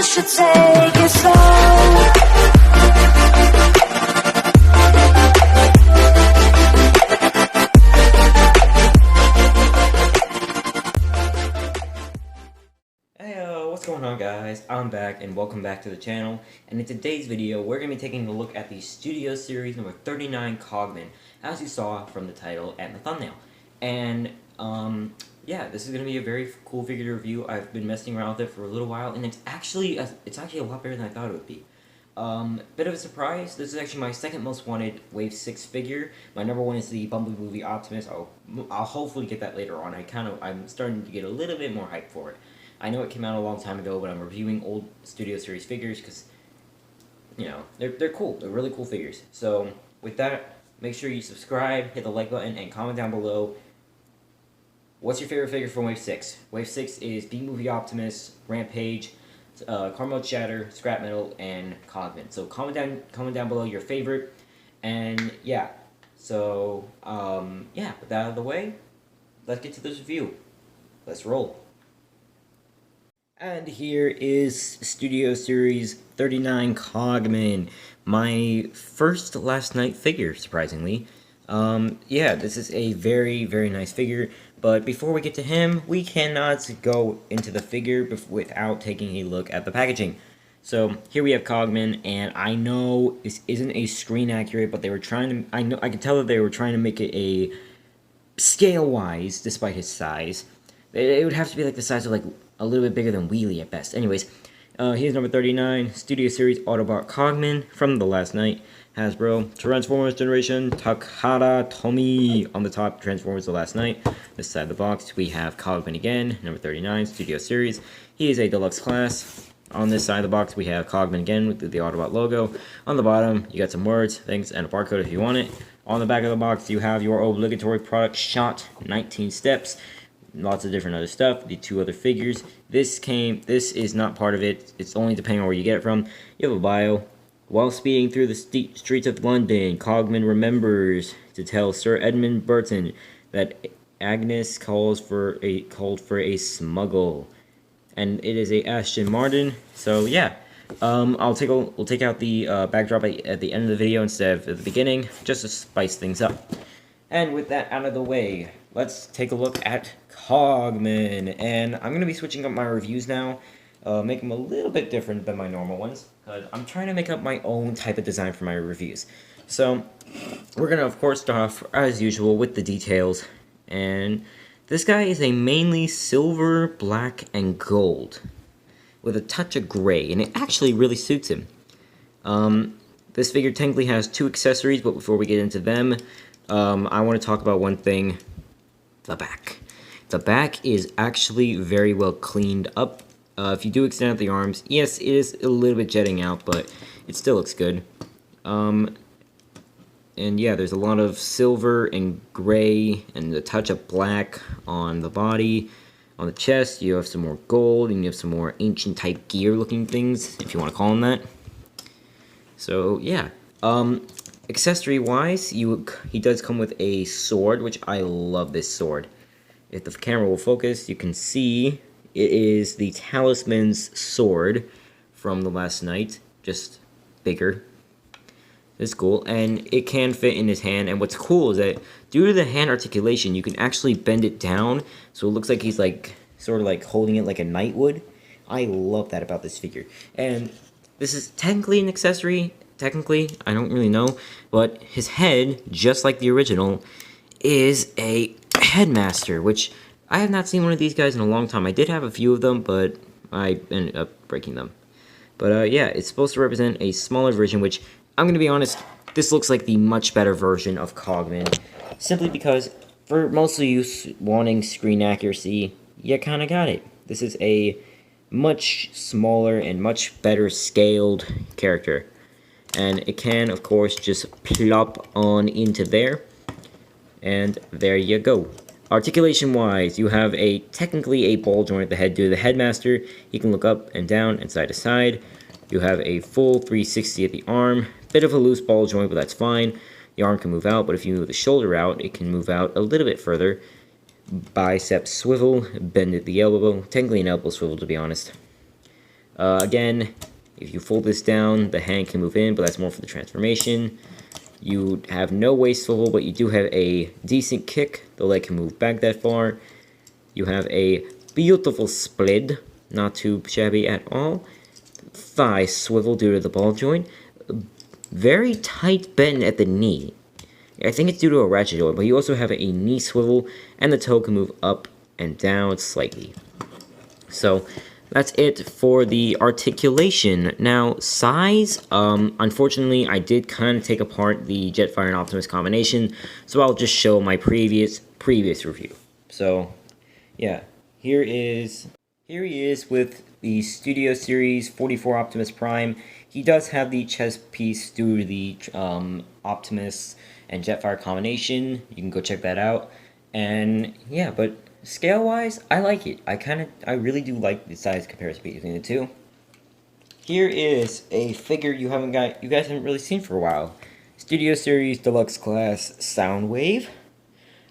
should take it slow. What's going on, guys? I'm back and welcome back to the channel, and in today's video we're going to be taking a look at the Studio Series number 39 Cogman, as you saw from the title and the thumbnail. And yeah, this is going to be a very cool figure to review. I've been messing around with it for a little while, and it's actually a lot better than I thought it would be. Bit of a surprise. This is actually my second most wanted Wave 6 figure. My number one is the Bumblebee movie Optimus. I'll hopefully get that later on. I'm starting to get a little bit more hype for it. I know it came out a long time ago, but I'm reviewing old Studio Series figures because, you know, they're cool. They're really cool figures. So, with that, make sure you subscribe, hit the like button, and comment down below. What's your favorite figure from Wave 6? Wave 6 is B-Movie Optimus, Rampage, Carmel Shatter, Scrap Metal, and Cogman. So, comment down below your favorite. And, yeah. So, yeah, with that out of the way, let's get to this review. Let's roll. And here is Studio Series 39 Cogman, my first last night figure, surprisingly. Yeah, this is a very, very nice figure, but before we get to him, we cannot go into the figure without taking a look at the packaging. So, here we have Cogman, and I know this isn't a screen accurate, but they were trying to, I can tell that they were trying to make it a scale-wise, despite his size. It would have to be like the size of like a little bit bigger than Wheelie at best. Anyways, here's number 39, Studio Series Autobot Cogman from the last night. Hasbro, Transformers Generation, Takara Tomy on the top, Transformers the last night. This side of the box, we have Cogman again, number 39, Studio Series. He is a deluxe class. On this side of the box, we have Cogman again with the Autobot logo. On the bottom, you got some words, things, and a barcode if you want it. On the back of the box, you have your obligatory product shot, 19 steps. Lots of different other stuff, the two other figures. This is not part of it. It's only depending on where you get it from. You have a bio. While speeding through the streets of London, Cogman remembers to tell Sir Edmund Burton that Agnes called for a smuggle, and it is a Aston Martin. So yeah, we'll take out the backdrop at the end of the video instead of at the beginning, just to spice things up. And with that out of the way, let's take a look at Cogman. And I'm going to be switching up my reviews now, make them a little bit different than my normal ones, because I'm trying to make up my own type of design for my reviews. So, we're going to, of course, start off, as usual, with the details. And this guy is a mainly silver, black, and gold, with a touch of gray, and it actually really suits him. This figure technically has two accessories, but before we get into them, I want to talk about one thing, the back. The back is actually very well cleaned up. If you do extend out the arms, yes, it is a little bit jetting out, but it still looks good. And yeah, there's a lot of silver and gray and a touch of black on the body. On the chest, you have some more gold, and you have some more ancient type gear looking things, if you want to call them that. So, yeah. Accessory wise, he does come with a sword, which I love this sword. If the camera will focus, you can see it is the Talisman's sword from the last night, just bigger. It's cool, and it can fit in his hand, and what's cool is that due to the hand articulation, you can actually bend it down, so it looks like he's like, sort of like holding it like a knight would. I love that about this figure. And this is technically an accessory. Technically, I don't really know, but his head, just like the original, is a headmaster, which I have not seen one of these guys in a long time. I did have a few of them, but I ended up breaking them. But yeah, it's supposed to represent a smaller version, which, I'm going to be honest, this looks like the much better version of Cogman, simply because, for most of you wanting screen accuracy, you kind of got it. This is a much smaller and much better scaled character. And it can, of course, just plop on into there. And there you go. Articulation-wise, you have technically a ball joint at the head due to the headmaster. He can look up and down and side to side. You have a full 360 at the arm. Bit of a loose ball joint, but that's fine. The arm can move out, but if you move the shoulder out, it can move out a little bit further. Bicep swivel, bend at the elbow. Technically an elbow swivel, to be honest. Again, if you fold this down, the hand can move in, but that's more for the transformation. You have no waist swivel, but you do have a decent kick. The leg can move back that far. You have a beautiful split, not too shabby at all. Thigh swivel due to the ball joint. Very tight bend at the knee. I think it's due to a ratchet joint, but you also have a knee swivel, and the toe can move up and down slightly. So that's it for the articulation. Now, size, unfortunately, I did kind of take apart the Jetfire and Optimus combination, so I'll just show my previous review. So, yeah, here he is with the Studio Series 44 Optimus Prime. He does have the chest piece due to the Optimus and Jetfire combination. You can go check that out. And, yeah, but scale-wise, I like it. I really do like the size comparison between the two. Here is a figure you guys haven't really seen for a while. Studio Series Deluxe Class Soundwave.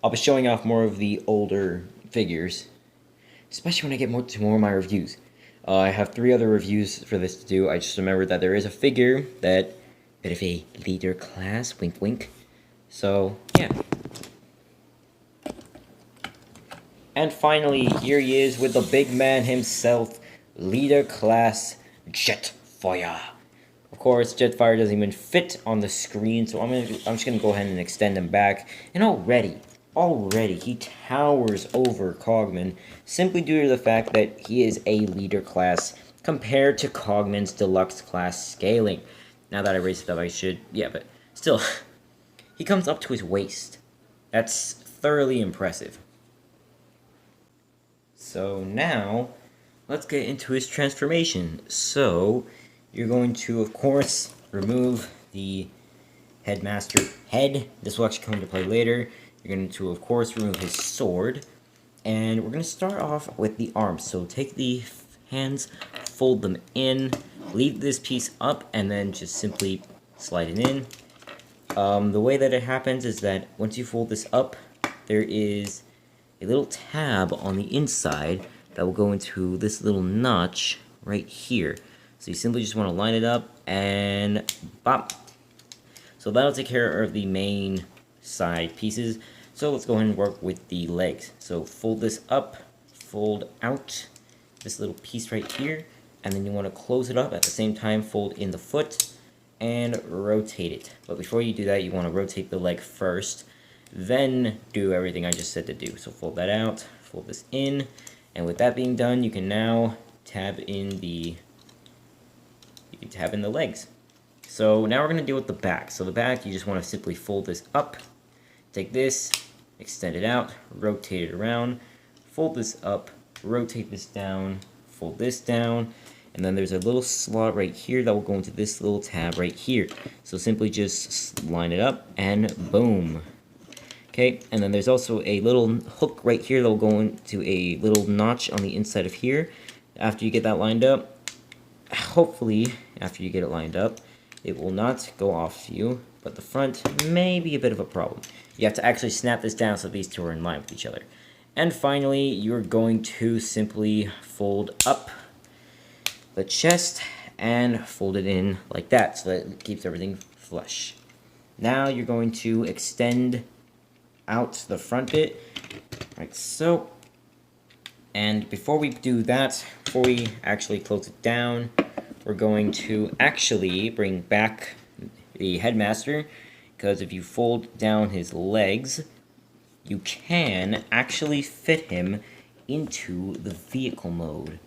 I'll be showing off more of the older figures, especially when I get to more of my reviews. I have 3 other reviews for this to do. I just remembered that there is a figure that, bit of a leader class, wink wink. So, yeah. And finally, here he is with the big man himself, Leader Class Jetfire. Of course, Jetfire doesn't even fit on the screen, so I'm just gonna go ahead and extend him back. And already, he towers over Cogman, simply due to the fact that he is a Leader Class compared to Cogman's Deluxe Class scaling. Now that I raised it up, I should, yeah, but still, he comes up to his waist. That's thoroughly impressive. So now, let's get into his transformation. So, you're going to, of course, remove the Headmaster head. This will actually come into play later. You're going to, of course, remove his sword. And we're going to start off with the arms. So take the hands, fold them in, leave this piece up, and then just simply slide it in. The way that it happens is that once you fold this up, there is a little tab on the inside that will go into this little notch right here. So you simply just want to line it up and bop. So that'll take care of the main side pieces. So let's go ahead and work with the legs. So fold this up, fold out this little piece right here, and then you want to close it up at the same time, fold in the foot and rotate it. But before you do that, you want to rotate the leg first, then do everything I just said to do. So fold that out, fold this in, and with that being done, you can now tab in the legs. So now we're going to deal with the back. So the back, you just want to simply fold this up, take this, extend it out, rotate it around, fold this up, rotate this down, fold this down, and then there's a little slot right here that will go into this little tab right here. So simply just line it up, and boom. Okay, and then there's also a little hook right here that will go into a little notch on the inside of here. After you get that lined up, hopefully, after you get it lined up, it will not go off you, but the front may be a bit of a problem. You have to actually snap this down so these two are in line with each other. And finally, you're going to simply fold up the chest and fold it in like that so that it keeps everything flush. Now you're going to extend out the front bit, like so. And before we do that, before we actually close it down, we're going to actually bring back the Headmaster, because if you fold down his legs, you can actually fit him into the vehicle mode.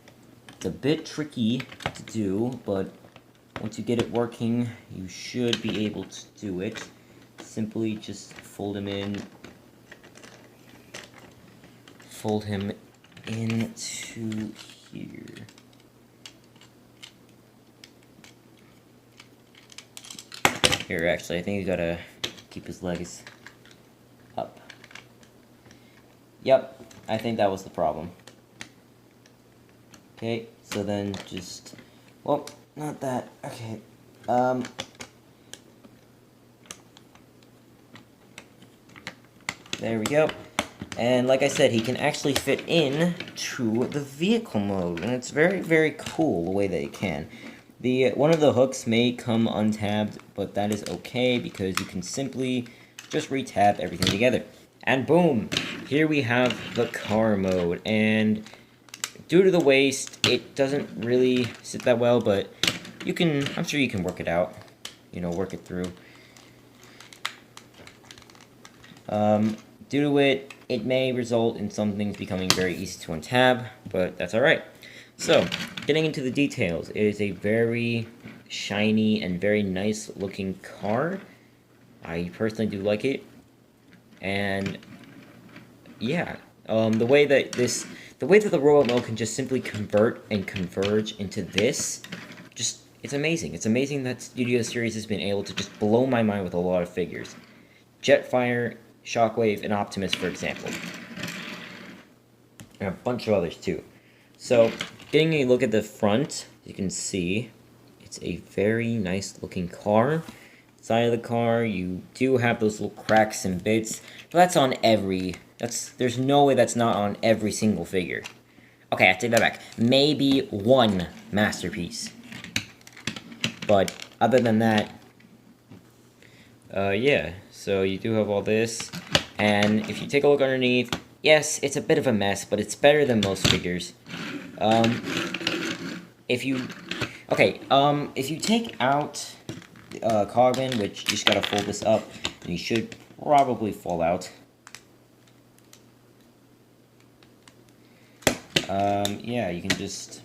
It's a bit tricky to do, but once you get it working, you should be able to do it. Simply just fold him in. Fold him into here. Here, actually, I think you gotta keep his legs up. Yep, I think that was the problem. Okay, so then just, well, not that, okay, there we go. And like I said, he can actually fit in to the vehicle mode, and it's very, very cool the way that it can. One of the hooks may come untabbed, but that is okay because you can simply just retab everything together. And boom, here we have the car mode, and due to the waist, it doesn't really sit that well, but I'm sure you can work it out, work it through. Due to it may result in some things becoming very easy to untab, but that's alright. So, getting into the details, it is a very shiny and very nice looking car. I personally do like it. And, yeah, the way that the robot mode can just simply convert and converge into this, it's amazing. It's amazing that Studio Series has been able to just blow my mind with a lot of figures. Jetfire, Shockwave, and Optimus, for example. And a bunch of others, too. So, getting a look at the front, you can see it's a very nice looking car. Side of the car, you do have those little cracks and bits, but that's on there's no way that's not on every single figure. Okay, I take that back. Maybe one masterpiece. But other than that, yeah, so you do have all this, and if you take a look underneath, yes, it's a bit of a mess, but it's better than most figures. If you take out cogman, which you just gotta fold this up, and you should probably fall out. Yeah, you can just,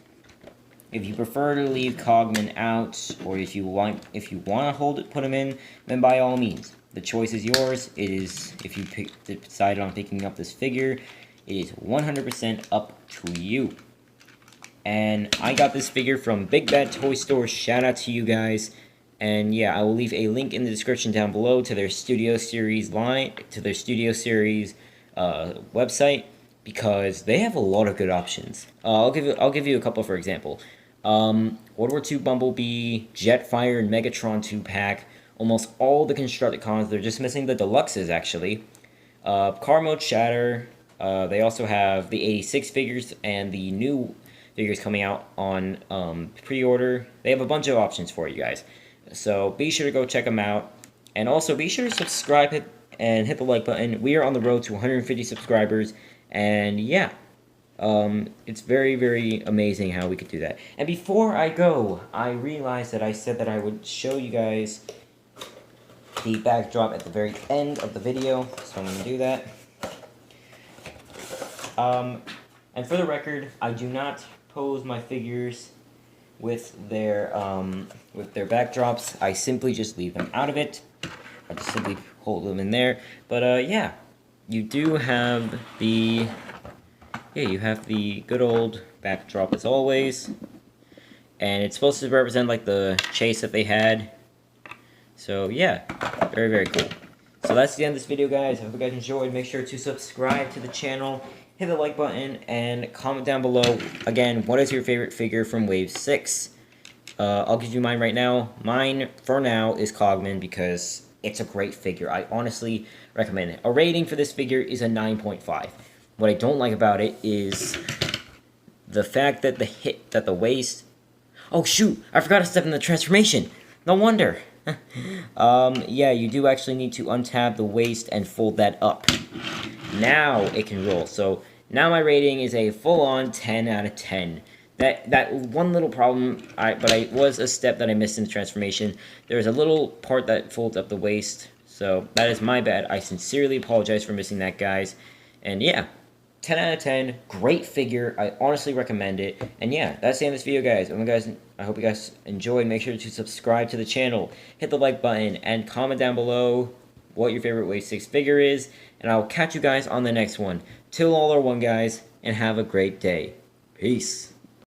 if you prefer to leave cogman out, or if you want to put him in, then by all means, the choice is yours. It is, if you decided on picking up this figure, it is 100% up to you. And I got this figure from Big Bad Toy Store. Shout out to you guys. And yeah, I will leave a link in the description down below to their Studio Series website, because they have a lot of good options. I'll give you a couple for example. World War II Bumblebee, Jetfire, and Megatron 2-pack. Almost all the constructed cons. They're just missing the deluxes actually. Car Mode Shatter. They also have the 86 figures and the new figures coming out on pre-order. They have a bunch of options for you guys. So be sure to go check them out. And also be sure to subscribe and hit the like button. We are on the road to 150 subscribers. And yeah, it's very, very amazing how we could do that. And before I go, I realized that I said that I would show you guys the backdrop at the very end of the video. So I'm going to do that. And for the record, I do not pose my figures with their backdrops. I simply just leave them out of it. I just simply hold them in there. But yeah, you do have the good old backdrop as always, and it's supposed to represent like the chase that they had. So yeah, very, very cool. So that's the end of this video, guys. I hope you guys enjoyed. Make sure to subscribe to the channel, hit the like button, and comment down below, again, what is your favorite figure from Wave 6? I'll give you mine right now. Mine, for now, is Cogman, because it's a great figure. I honestly recommend it. A rating for this figure is a 9.5. What I don't like about it is the fact that the waist... Oh, shoot! I forgot to step in the transformation! No wonder! Yeah, you do actually need to untab the waist and fold that up. Now it can roll. So now my rating is a full-on 10 out of 10. That one little problem, was a step that I missed in the transformation. There's a little part that folds up the waist, so that is my bad. I sincerely apologize for missing that, guys. And yeah, 10 out of 10, great figure. I honestly recommend it. And yeah, that's the end of this video, guys. I hope you guys enjoyed. Make sure to subscribe to the channel, hit the like button, and comment down below what your favorite Wave 6 figure is. And I'll catch you guys on the next one. Till all are one, guys, and have a great day. Peace.